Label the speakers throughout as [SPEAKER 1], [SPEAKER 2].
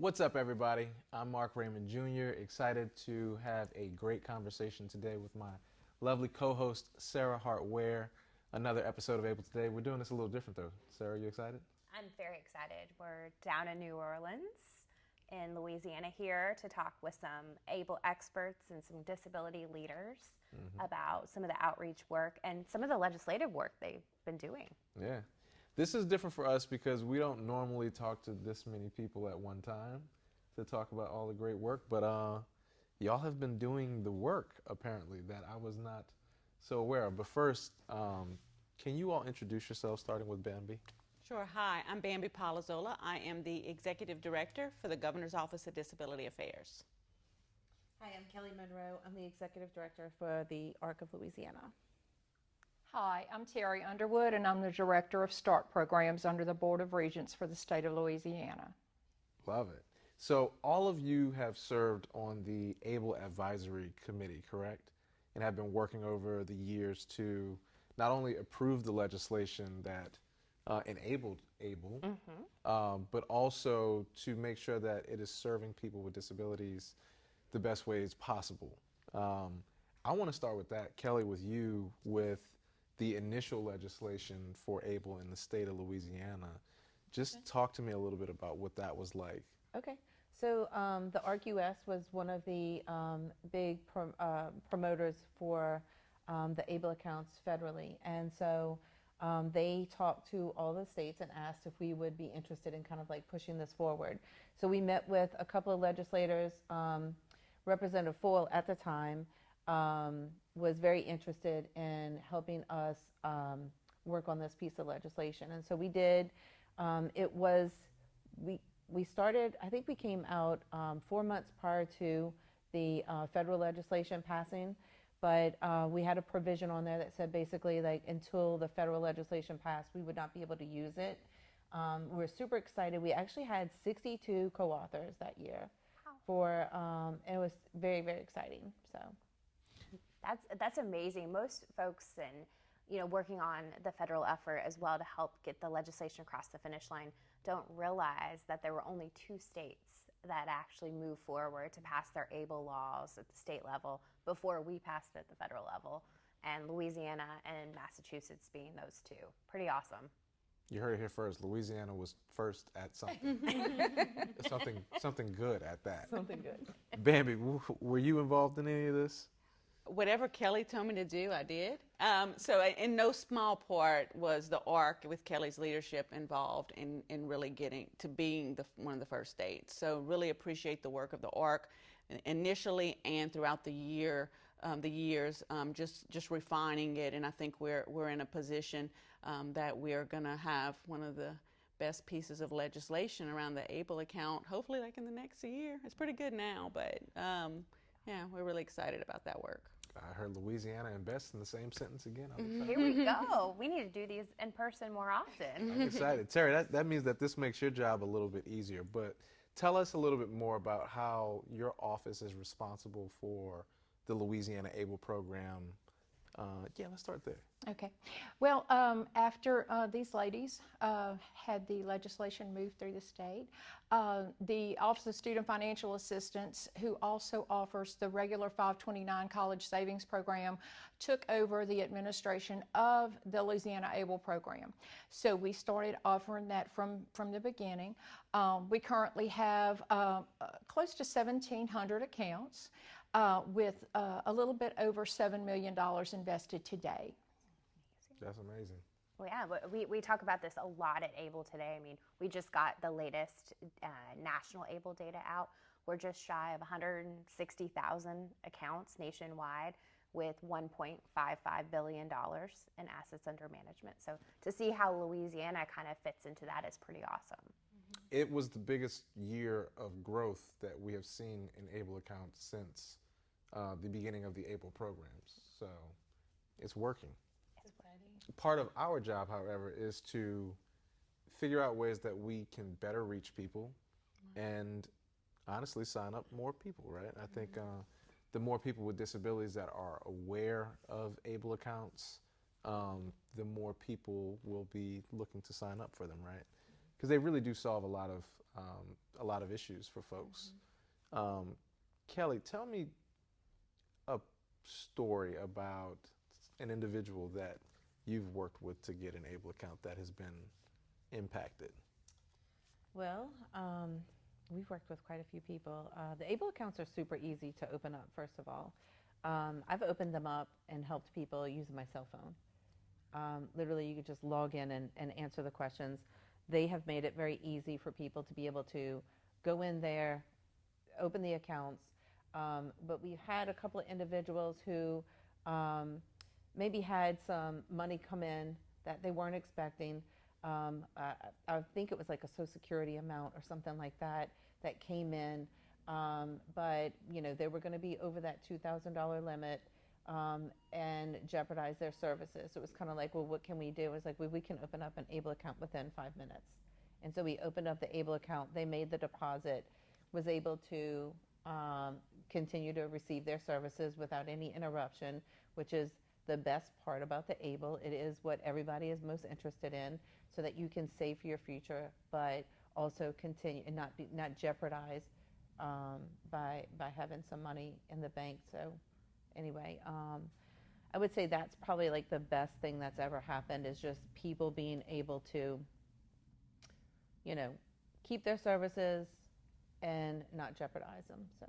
[SPEAKER 1] What's up, everybody? I'm Mark Raymond Jr., excited to have a great conversation today with my lovely co-host, Sarah Hart-Ware. Another episode of Able Today. We're doing this a little different, though. Sarah, you excited?
[SPEAKER 2] I'm very excited. We're down in New Orleans in Louisiana here to talk with some able experts and some disability leaders about some of the outreach work and some of the legislative work they've been doing.
[SPEAKER 1] Yeah. This is different for us because we don't normally talk to this many people at one time to talk about all the great work, but y'all have been doing the work, apparently, that I was not so aware of. But first, can you all introduce yourselves, starting with Bambi?
[SPEAKER 3] Sure. Hi, I'm Bambi Polotzola. I am the Executive Director for the Governor's Office of Disability Affairs.
[SPEAKER 4] Hi, I'm Kelly Monroe. I'm the Executive Director for the ARC of Louisiana.
[SPEAKER 5] Hi, I'm Terri Underwood, and I'm the Director of START programs under the Board of Regents for the state of Louisiana.
[SPEAKER 1] Love it. So all of you have served on the ABLE Advisory Committee, correct? And have been working over the years to not only approve the legislation that enabled ABLE, but also to make sure that it is serving people with disabilities the best ways possible. I want to start with that, Kelly, with you, with the initial legislation for ABLE in the state of Louisiana. Just talk to me a little bit about what that was like.
[SPEAKER 4] Okay, so the ARC US was one of the big promoters for the ABLE accounts federally, and so they talked to all the states and asked if we would be interested in kind of like pushing this forward. So we met with a couple of legislators. Representative Foyle at the time was very interested in helping us work on this piece of legislation, and so we did. We started, I think we came out 4 months prior to the federal legislation passing, but we had a provision on there that said basically like until the federal legislation passed, we would not be able to use it. We're super excited. We actually had 62 co-authors that year. And it was very, very exciting. So
[SPEAKER 2] That's amazing. Most folks working on the federal effort as well to help get the legislation across the finish line don't realize that there were only 2 states that actually moved forward to pass their ABLE laws at the state level before we passed it at the federal level, and Louisiana and Massachusetts being those 2. Pretty awesome.
[SPEAKER 1] You heard it here first. Louisiana was first at something. something good at that.
[SPEAKER 4] something good.
[SPEAKER 1] Bambi, were you involved in any of this?
[SPEAKER 3] Whatever Kelly told me to do, I did. So in no small part was the ARC, with Kelly's leadership, involved in really getting to being one of the first states. So really appreciate the work of the ARC initially and throughout the years, just refining it. And I think we're in a position that we're going to have one of the best pieces of legislation around the ABLE account, hopefully like in the next year. It's pretty good now, but yeah, we're really excited about that work.
[SPEAKER 1] I heard Louisiana and best in the same sentence again.
[SPEAKER 2] Here we go. We need to do these in person more often.
[SPEAKER 1] I'm excited. Terri, that means that this makes your job a little bit easier, but tell us a little bit more about how your office is responsible for the Louisiana ABLE program. Let's start there.
[SPEAKER 5] Okay. Well, after these ladies had the legislation moved through the state, the Office of Student Financial Assistance, who also offers the regular 529 college savings program, took over the administration of the Louisiana ABLE program. So we started offering that from the beginning. We currently have close to 1,700 accounts with a little bit over $7 million invested today.
[SPEAKER 1] That's amazing.
[SPEAKER 2] Well, yeah, we talk about this a lot at ABLE today. I mean, we just got the latest national ABLE data out. We're just shy of 160,000 accounts nationwide with $1.55 billion in assets under management. So to see how Louisiana kind of fits into that is pretty awesome.
[SPEAKER 1] It was the biggest year of growth that we have seen in ABLE accounts since the beginning of the ABLE programs. So it's working. Part of our job, however, is to figure out ways that we can better reach people and honestly sign up more people, right? I think the more people with disabilities that are aware of ABLE accounts, the more people will be looking to sign up for them, right? Because they really do solve a lot of a lot of issues for folks. Kelly, tell me a story about an individual that you've worked with to get an ABLE account that has been impacted.
[SPEAKER 4] Well, we've worked with quite a few people. The ABLE accounts are super easy to open up, first of all. I've opened them up and helped people using my cell phone. Literally, you could just log in and answer the questions. They have made it very easy for people to be able to go in there, open the accounts. But we've had a couple of individuals who maybe had some money come in that they weren't expecting. I think it was like a Social Security amount or something like that that came in. But, you know, they were going to be over that $2,000 limit and jeopardize their services. So it was kind of like, well, what can we do? It was like, well, we can open up an ABLE account within 5 minutes. And so we opened up the ABLE account. They made the deposit, was able to continue to receive their services without any interruption, which is the best part about the ABLE. It is what everybody is most interested in, so that you can save for your future, but also continue and not jeopardize by having some money in the bank. So anyway, I would say that's probably like the best thing that's ever happened, is just people being able to, you know, keep their services and not jeopardize them. So,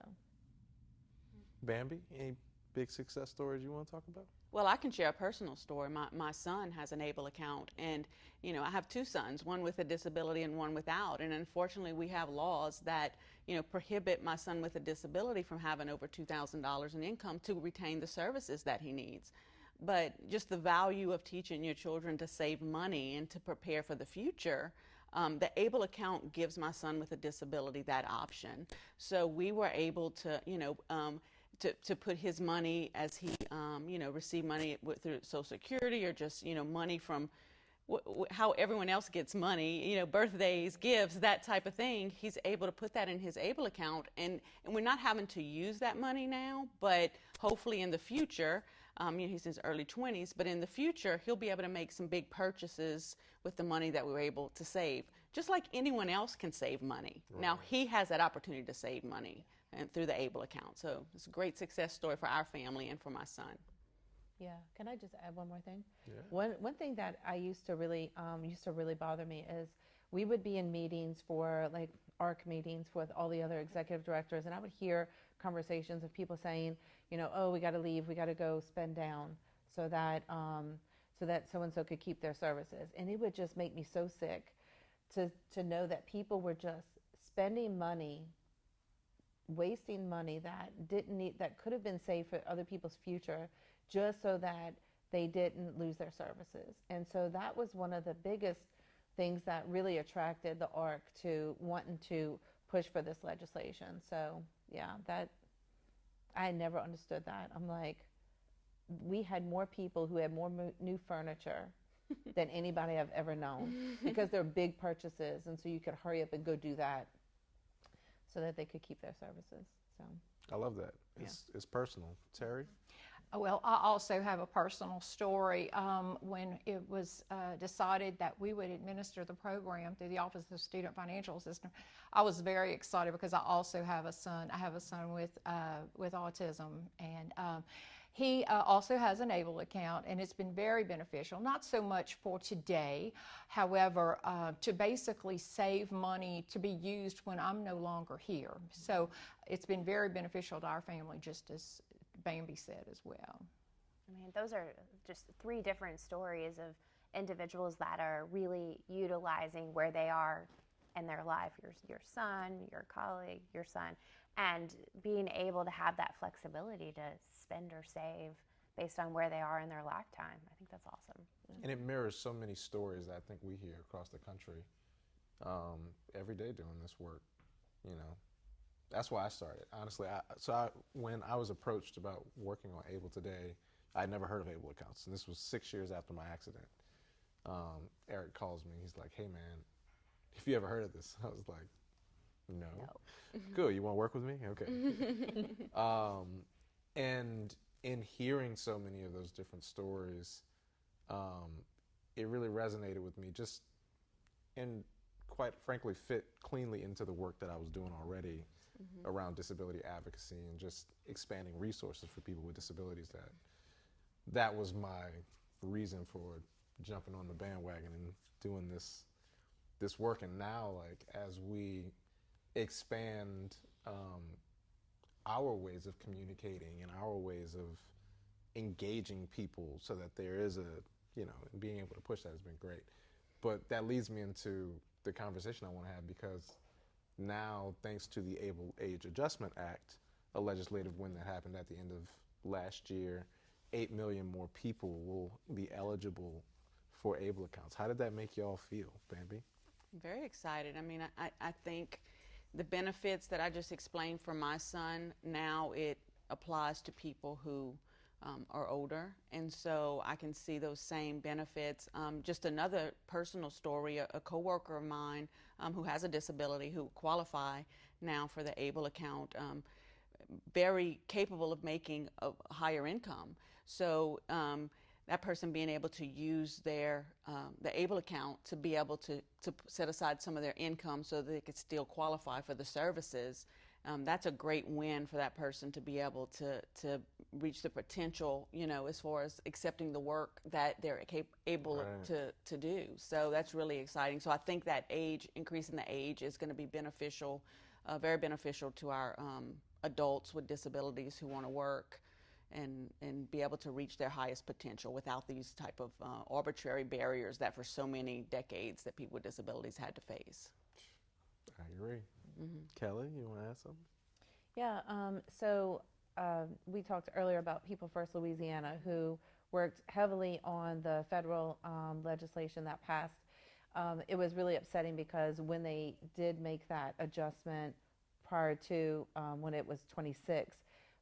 [SPEAKER 1] Bambi, any big success stories you want to talk about?
[SPEAKER 3] Well, I can share a personal story. My son has an ABLE account, and you know, I have two sons, one with a disability and one without. And unfortunately, we have laws that, you know, prohibit my son with a disability from having over $2,000 in income to retain the services that he needs. But just the value of teaching your children to save money and to prepare for the future, the ABLE account gives my son with a disability that option. So we were able to, you know, to put his money as he, you know, received money through Social Security, or just, you know, money from how everyone else gets money, you know, birthdays, gifts, that type of thing. He's able to put that in his ABLE account, and we're not having to use that money now, but hopefully in the future, you know, he's in his early 20s, but in the future, he'll be able to make some big purchases with the money that we were able to save, just like anyone else can save money. Right. Now, he has that opportunity to save money and through the ABLE account. So it's a great success story for our family and for my son.
[SPEAKER 4] yeah. Can I just add one more thing?
[SPEAKER 1] Yeah.
[SPEAKER 4] One thing that I used to really bother me is we would be in meetings for like ARC meetings with all the other executive directors, and I would hear conversations of people saying, you know, oh, we got to leave, we got to go spend down so that so and so could keep their services, and it would just make me so sick to know that people were just spending money, wasting money that could have been saved for other people's future, just so that they didn't lose their services. And so that was one of the biggest things that really attracted the ARC to wanting to push for this legislation. So yeah, that I never understood that. I'm like, we had more people who had more new furniture than anybody I've ever known, because they're big purchases, and so you could hurry up and go do that so that they could keep their services. So
[SPEAKER 1] I love that. It's personal. Terri?
[SPEAKER 5] Well, I also have a personal story. When it was decided that we would administer the program through the Office of Student Financial Assistance, I was very excited because I also have a son. I have a son with autism, and he also has an ABLE account, and it's been very beneficial. Not so much for today, however, to basically save money to be used when I'm no longer here. So it's been very beneficial to our family, just as Bambi said as well.
[SPEAKER 2] I mean, those are just three different stories of individuals that are really utilizing where they are in their life, your son, your colleague, your son, and being able to have that flexibility to spend or save based on where they are in their lifetime. I think that's awesome.
[SPEAKER 1] And it mirrors so many stories that I think we hear across the country every day doing this work, you know. That's why I started, honestly. When I was approached about working on ABLE Today, I'd never heard of ABLE accounts, and this was 6 years after my accident. Eric calls me. He's like, hey, man, have you ever heard of this? I was like, no. Good, you want to work with me? Okay. And in hearing so many of those different stories, it really resonated with me, just in quite frankly fit cleanly into the work that I was doing already around disability advocacy and just expanding resources for people with disabilities. That was my reason for jumping on the bandwagon and doing this work. And now, like, as we expand our ways of communicating and our ways of engaging people so that there is being able to push that has been great. But that leads me into the conversation I want to have, because now, thanks to the Able Age Adjustment Act, a legislative win that happened at the end of last year, 8 million more people will be eligible for ABLE accounts. How did that make y'all feel, Bambi?
[SPEAKER 3] Very excited. I mean, I think the benefits that I just explained for my son, now it applies to people who are older, and so I can see those same benefits. Just another personal story, a coworker of mine who has a disability, who qualify now for the ABLE account, very capable of making a higher income. So that person being able to use their the ABLE account to be able to set aside some of their income so that they could still qualify for the services. That's a great win for that person to be able to reach the potential, as far as accepting the work that they're able to do. So that's really exciting. So I think that increasing the age is going to be beneficial, very beneficial to our adults with disabilities who want to work and be able to reach their highest potential without these type of arbitrary barriers that for so many decades that people with disabilities had to face.
[SPEAKER 1] I agree. Kelly, you want to add something?
[SPEAKER 4] Yeah, we talked earlier about People First Louisiana, who worked heavily on the federal legislation that passed. It was really upsetting because when they did make that adjustment prior to when it was 26,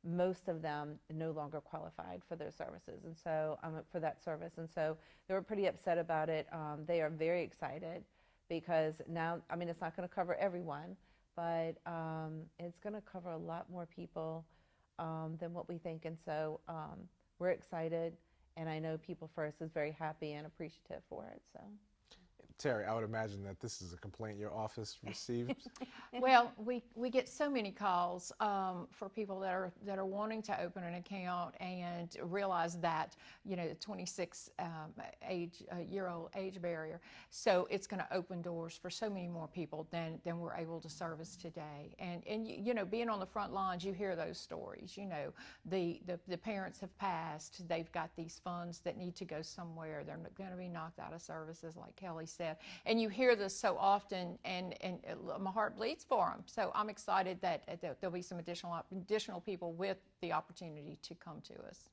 [SPEAKER 4] most of them no longer qualified for their services, and so for that service, and so they were pretty upset about it. They are very excited because now, it's not going to cover everyone, but it's going to cover a lot more people than what we think, and so we're excited, and I know People First is very happy and appreciative for it. So,
[SPEAKER 1] Terri, I would imagine that this is a complaint your office receives.
[SPEAKER 5] Well, we get so many calls for people that are wanting to open an account and realize that the 26 year old age barrier. So it's going to open doors for so many more people than we're able to service today. And being on the front lines, you hear those stories. The parents have passed. They've got these funds that need to go somewhere. They're going to be knocked out of services, like Kelly said. And you hear this so often, and my heart bleeds for them. So I'm excited that there'll be some additional people with the opportunity to come to us.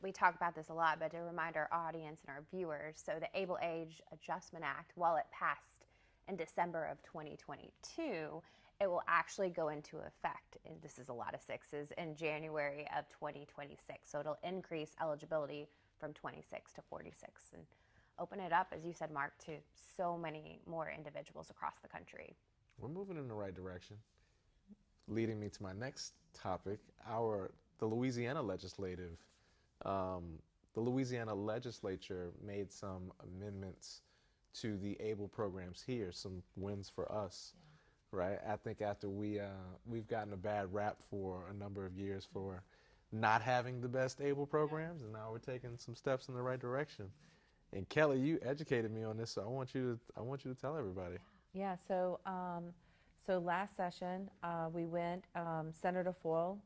[SPEAKER 2] We talk about this a lot, but to remind our audience and our viewers, so the Able Age Adjustment Act, while it passed in December of 2022, it will actually go into effect, and this is a lot of sixes, in January of 2026. So it'll increase eligibility from 26 to 46 and open it up, as you said, Mark, to so many more individuals across the country.
[SPEAKER 1] We're moving in the right direction. Leading me to my next topic, the Louisiana legislature made some amendments to the ABLE programs here, some wins for us, right? I think after we've gotten a bad rap for a number of years for not having the best ABLE programs, and now we're taking some steps in the right direction. And Kelly, you educated me on this, so I want you to tell everybody.
[SPEAKER 4] Yeah. So last session we went. Senator Foyle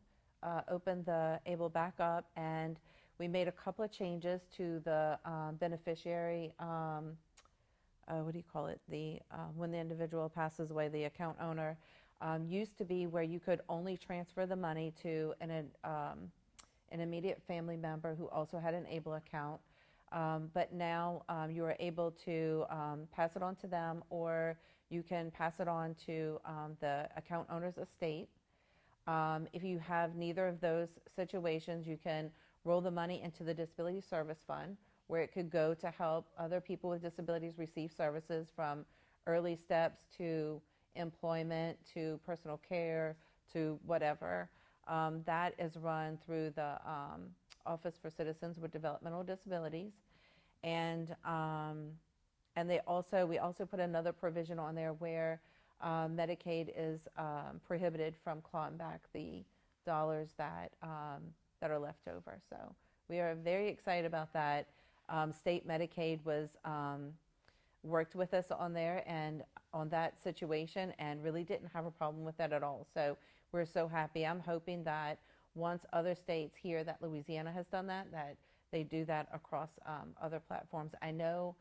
[SPEAKER 4] opened the ABLE back up, and we made a couple of changes to the beneficiary. What do you call it? When the individual passes away, the account owner used to be where you could only transfer the money to an immediate family member who also had an ABLE account. But now you are able to pass it on to them, or you can pass it on to the account owner's estate. If you have neither of those situations, you can roll the money into the Disability Service Fund, where it could go to help other people with disabilities receive services, from early steps to employment to personal care to whatever. That is run through the Office for Citizens with Developmental Disabilities. And And we also put another provision on there where Medicaid is prohibited from clawing back the dollars that are left over. So we are very excited about that. State Medicaid was worked with us on there and on that situation and really didn't have a problem with that at all. So we're so happy. I'm hoping that once other states hear that Louisiana has done that, that they do that across other platforms. I know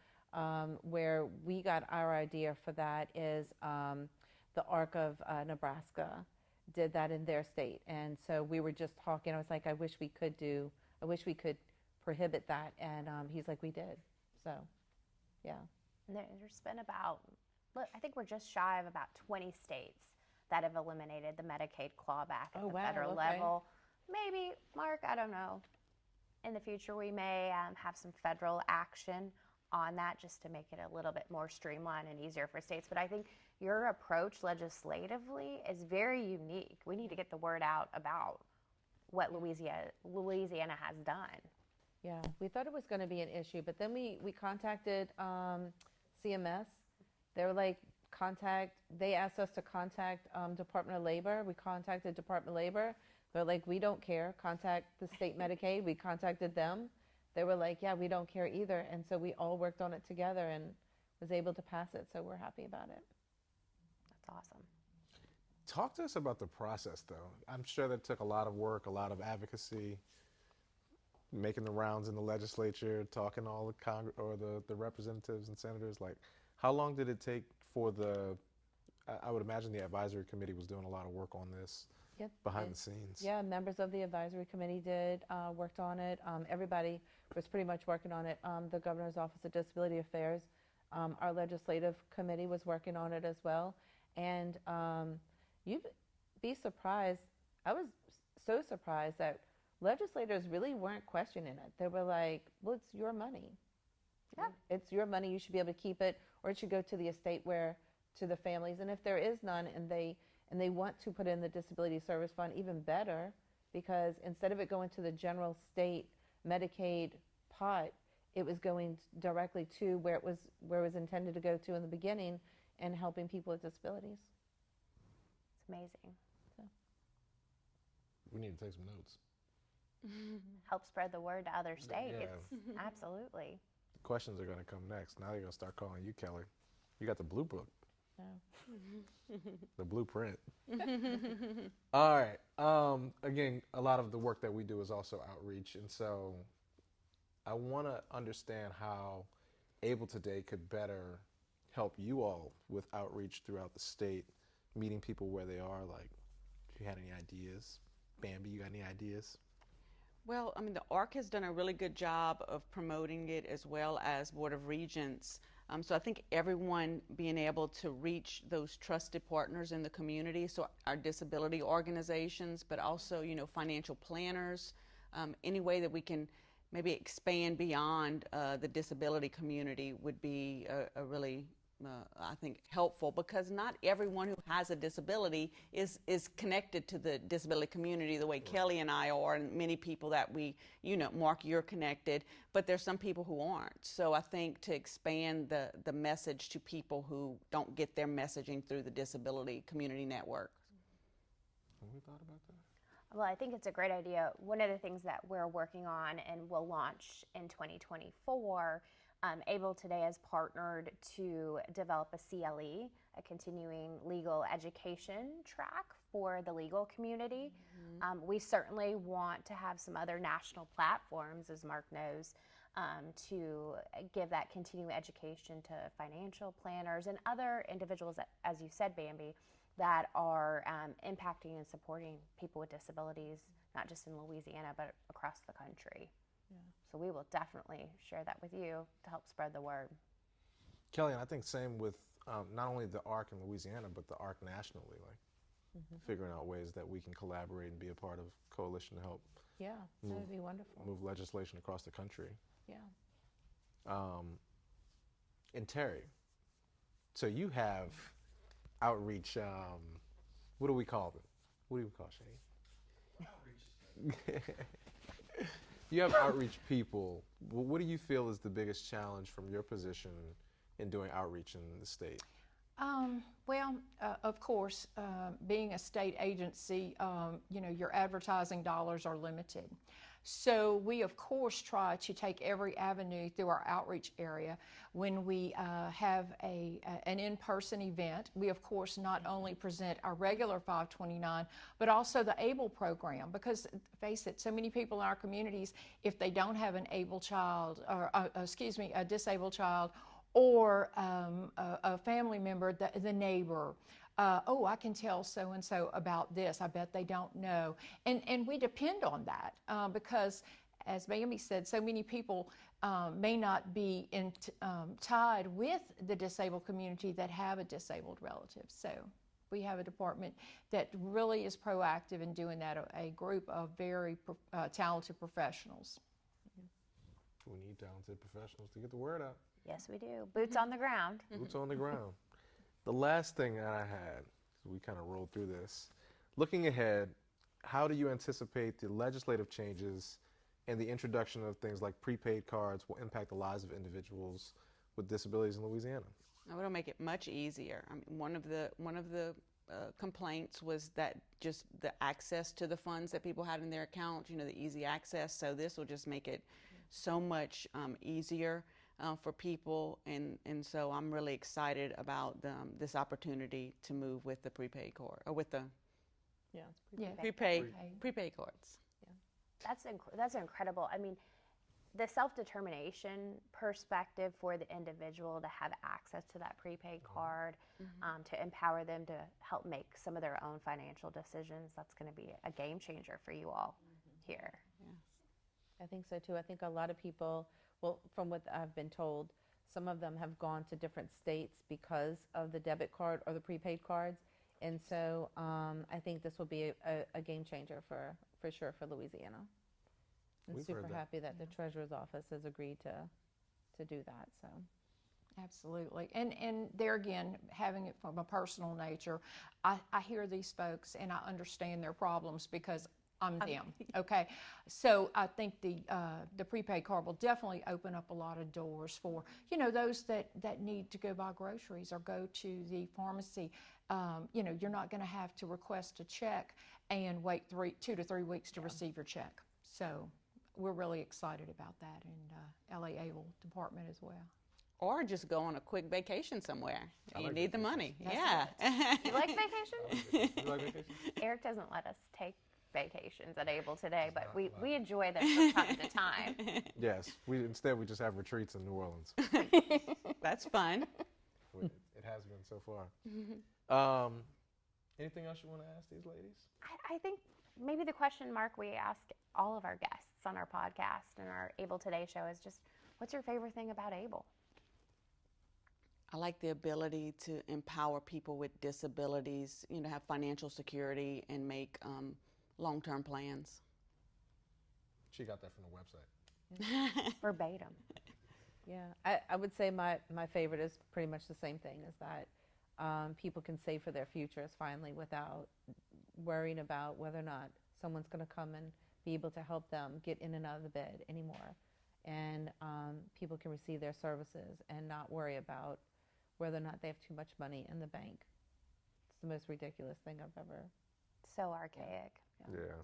[SPEAKER 4] where we got our idea for that is the ARC of Nebraska did that in their state. And so we were just talking. I was like, I wish we could prohibit that. And he's like, we did. So, yeah.
[SPEAKER 2] And there's been about, I think we're just shy of about 20 states that have eliminated the Medicaid clawback at the federal level. Maybe, Mark, I don't know. In the future, we may have some federal action on that just to make it a little bit more streamlined and easier for states. But I think your approach legislatively is very unique. We need to get the word out about what Louisiana has done.
[SPEAKER 4] Yeah, we thought it was going to be an issue, but then we contacted CMS. They were like, they asked us to contact Department of Labor. We contacted Department of Labor. They're like, we don't care. Contact the state Medicaid. We contacted them. They were like, yeah, we don't care either. And so we all worked on it together and was able to pass it. So we're happy about it.
[SPEAKER 2] That's awesome.
[SPEAKER 1] Talk to us about the process, though. I'm sure that took a lot of work, a lot of advocacy, making the rounds in the legislature, talking to all the representatives and senators. Like, how long did it take for I would imagine the advisory committee was doing a lot of work on this.
[SPEAKER 4] Yep.
[SPEAKER 1] Behind the scenes.
[SPEAKER 4] Yeah, members of the advisory committee worked on it. Everybody was pretty much working on it. The Governor's Office of Disability Affairs, our legislative committee was working on it as well. And you'd be surprised. I was so surprised that legislators really weren't questioning it. They were like, well, it's your money.
[SPEAKER 2] Yeah.
[SPEAKER 4] It's your money. You should be able to keep it, or it should go to the estate to the families. And if there is none and they want to put in the disability service fund, even better, because instead of it going to the general state Medicaid pot, it was going directly to where it was intended to go to in the beginning, and helping people with disabilities.
[SPEAKER 2] It's amazing.
[SPEAKER 4] So.
[SPEAKER 1] We need to take some notes.
[SPEAKER 2] Help spread the word to other states.
[SPEAKER 1] Yeah.
[SPEAKER 2] Absolutely.
[SPEAKER 1] The questions are going to come next. Now they're going to start calling you Kelly. You got the blue book.
[SPEAKER 4] No.
[SPEAKER 1] The blueprint. All right. Again, a lot of the work that we do is also outreach. And so I want to understand how Able Today could better help you all with outreach throughout the state, meeting people where they are. Like, if you had any ideas. Bambi, you got any ideas?
[SPEAKER 3] Well, I mean, the ARC has done a really good job of promoting it, as well as Board of Regents. So I think everyone being able to reach those trusted partners in the community, so our disability organizations, but also, financial planners, any way that we can maybe expand beyond the disability community would be a really, I think, helpful, because not everyone who has a disability is connected to the disability community the way Kelly and I are, and many people that we, Mark, you're connected, but there's some people who aren't. So I think to expand the message to people who don't get their messaging through the disability community network.
[SPEAKER 1] Have we thought about that?
[SPEAKER 2] Well, I think it's a great idea. One of the things that we're working on and will launch in 2024, Able Today has partnered to develop a CLE, a continuing legal education track for the legal community. We certainly want to have some other national platforms, as Mark knows, to give that continuing education to financial planners and other individuals, that, as you said, Bambi, that are impacting and supporting people with disabilities, not just in Louisiana, but across the country. Yeah. So we will definitely share that with you to help spread the word.
[SPEAKER 1] Kelly, and I think same with not only the ARC in Louisiana, but the ARC nationally, like figuring out ways that we can collaborate and be a part of coalition to help
[SPEAKER 4] Yeah, that would be wonderful.
[SPEAKER 1] move legislation across the country.
[SPEAKER 4] Yeah.
[SPEAKER 1] And Terri, so you have outreach, what do we call them? What do we call Shane? You have outreach people. What do you feel is the biggest challenge from your position in doing outreach in the state?
[SPEAKER 5] Of course, being a state agency, your advertising dollars are limited. So we, of course, try to take every avenue through our outreach area. When we have an in-person event, we, of course, not only present our regular 529, but also the ABLE program. Because, face it, so many people in our communities, if they don't have an able child, or a disabled child, or a family member, the neighbor, oh, I can tell so-and-so about this. I bet they don't know. And we depend on that because, as Bambi said, so many people may not be tied with the disabled community that have a disabled relative. So we have a department that really is proactive in doing that, a group of very talented professionals.
[SPEAKER 1] We need talented professionals to get the word out.
[SPEAKER 2] Yes, we do. Boots on the ground.
[SPEAKER 1] Boots on the ground. The last thing that I had, we kind of rolled through this. Looking ahead, how do you anticipate the legislative changes and the introduction of things like prepaid cards will impact the lives of individuals with disabilities in Louisiana?
[SPEAKER 3] It'll make it much easier. I mean, one of the complaints was that just the access to the funds that people had in their account, the easy access. So this will just make it so much easier for people, and so I'm really excited about this opportunity to move with the prepaid card, or with the prepaid cards.
[SPEAKER 2] That's incredible. I mean, the self-determination perspective for the individual to have access to that prepaid card, to empower them to help make some of their own financial decisions, that's going to be a game changer for you all here.
[SPEAKER 4] I think so too. I think a lot of people, well, from what I've been told, some of them have gone to different states because of the debit card or the prepaid cards. And so I think this will be a game changer for sure for Louisiana. I'm super happy that the Treasurer's Office has agreed to do that. So.
[SPEAKER 5] Absolutely. And there again, having it from a personal nature, I hear these folks and I understand their problems because I'm them. Okay. So I think the prepaid card will definitely open up a lot of doors for, those that need to go buy groceries or go to the pharmacy. You're not going to have to request a check and wait 2 to 3 weeks to receive your check. So we're really excited about that in LA ABLE department as well.
[SPEAKER 3] Or just go on a quick vacation somewhere. You
[SPEAKER 1] like
[SPEAKER 3] need the money. Yeah.
[SPEAKER 2] You like vacations?
[SPEAKER 1] You like vacations?
[SPEAKER 2] Eric doesn't let us take vacations at ABLE today, but we enjoy them from time to time.
[SPEAKER 1] Yes. Instead, we just have retreats in New Orleans.
[SPEAKER 3] That's fun.
[SPEAKER 1] It has been so far. Anything else you want to ask these ladies?
[SPEAKER 2] I think maybe the question, Mark, we ask all of our guests on our podcast and our ABLE Today show is just, what's your favorite thing about ABLE?
[SPEAKER 3] I like the ability to empower people with disabilities, have financial security and make long-term plans.
[SPEAKER 1] She got that from the website.
[SPEAKER 2] Verbatim.
[SPEAKER 4] Yeah, I would say my favorite is pretty much the same thing, is that people can save for their futures finally without worrying about whether or not someone's going to come and be able to help them get in and out of the bed anymore. And people can receive their services and not worry about whether or not they have too much money in the bank. It's the most ridiculous thing I've ever.
[SPEAKER 2] So archaic.
[SPEAKER 1] Yeah.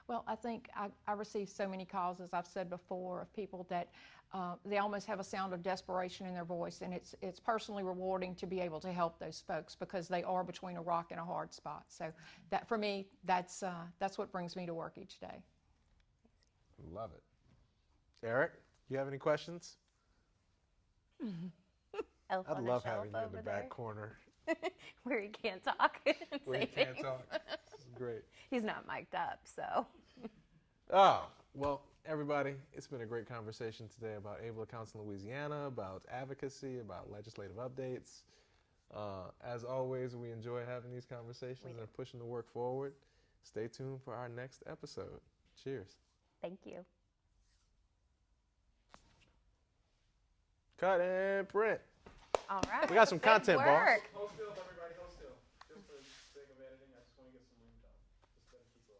[SPEAKER 5] Well, I think I receive so many calls, as I've said before, of people that they almost have a sound of desperation in their voice, and it's personally rewarding to be able to help those folks because they are between a rock and a hard spot. So that, for me, that's what brings me to work each day.
[SPEAKER 1] Love it. Eric, you have any questions?
[SPEAKER 2] Elf
[SPEAKER 1] I'd
[SPEAKER 2] on
[SPEAKER 1] love
[SPEAKER 2] the shelf
[SPEAKER 1] having you in the
[SPEAKER 2] over
[SPEAKER 1] back
[SPEAKER 2] there.
[SPEAKER 1] corner.
[SPEAKER 2] Where you can't talk and
[SPEAKER 1] Where
[SPEAKER 2] say
[SPEAKER 1] you can't
[SPEAKER 2] things.
[SPEAKER 1] talk. This is great.
[SPEAKER 2] He's not mic'd up, so.
[SPEAKER 1] Oh, well, everybody, it's been a great conversation today about ABLE accounts in Louisiana, about advocacy, about legislative updates. As always, we enjoy having these conversations and pushing the work forward. Stay tuned for our next episode. Cheers.
[SPEAKER 2] Thank you.
[SPEAKER 1] Cut and print.
[SPEAKER 2] All right.
[SPEAKER 1] We got some
[SPEAKER 2] Good
[SPEAKER 1] content, boss.
[SPEAKER 2] work.
[SPEAKER 1] Hold still, everybody.